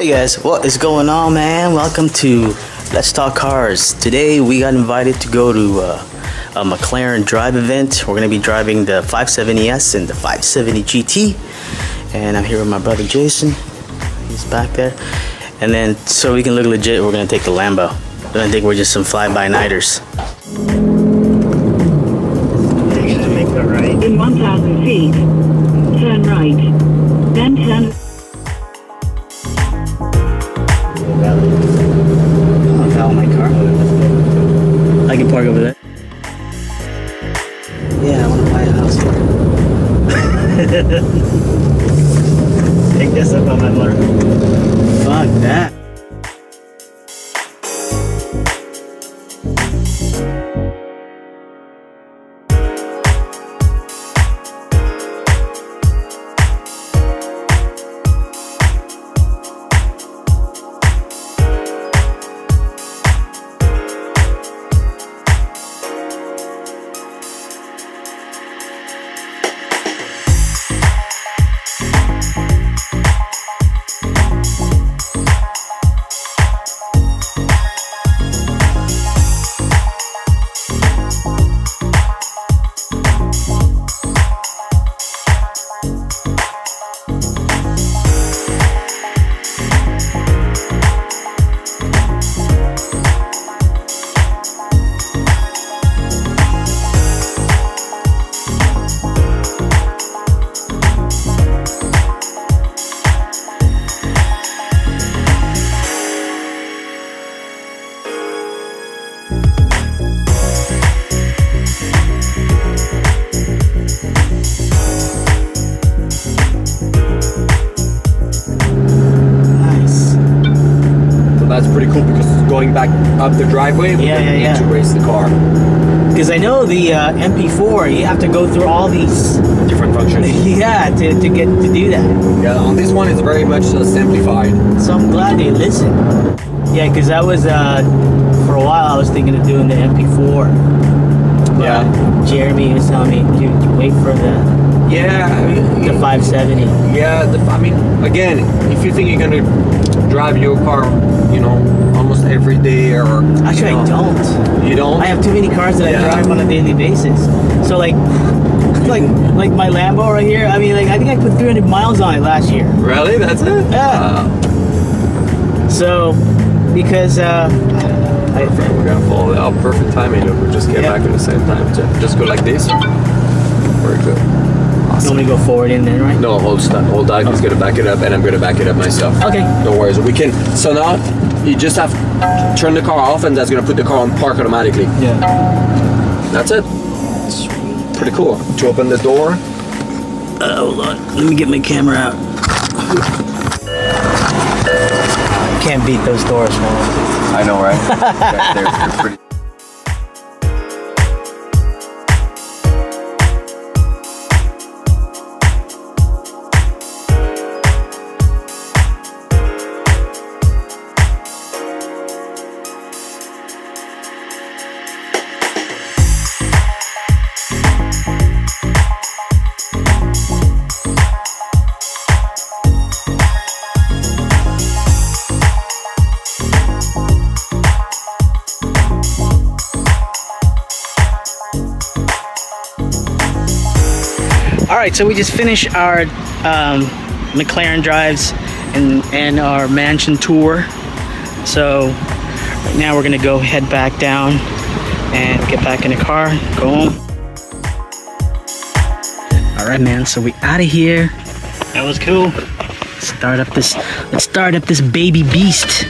Hey guys, what is going on, man? Welcome to Let's Talk Cars. Today we got invited to go to a McLaren drive event. We're going to be driving the 570S and the 570 GT. And I'm here with my brother Jason. He's back there. And then so we can look legit, we're going to take the Lambo. I don't think we're just some fly-by-nighters. Make a right. In 1,000 feet, turn right. Then turn... My car. I can park over there. Yeah, I want to buy a house. Take this up on my motor. Fuck that. That's pretty cool because going back up the driveway, we need to race the car. Because I know the MP4, you have to go through all these Different functions. to get to do that. Yeah, on this one it's very much simplified. So I'm glad they listened. Yeah, because that was for a while I was thinking of doing the MP4. But Yeah. Jeremy was telling me to wait for the 570. Yeah, I mean, again, if you think you're gonna drive your car, almost every day, or Actually, I don't. You don't? I have too many cars that I drive on a daily basis. So like my Lambo right here. I mean, I think I put 300 miles on it last year. Really? That's it? Yeah. So because we're gonna follow out perfect timing. We'll just get back at the same time. Just go like this. Very good. You want me to go forward in then, right? No, hold on. He's gonna back it up, and I'm gonna back it up myself. Okay. No worries. We can. So now you just have to turn the car off, and that's gonna put the car on park automatically. Yeah. That's it. It's pretty cool. To open the door. Hold on. Let me get my camera out. Can't beat those doors, man. I know, right? they're pretty. Alright, so we just finished our McLaren drives and our mansion tour. So right now we're gonna go head back down and get back in the car, go home. Alright, man, so we out of here. That was cool. Let's start up this baby beast.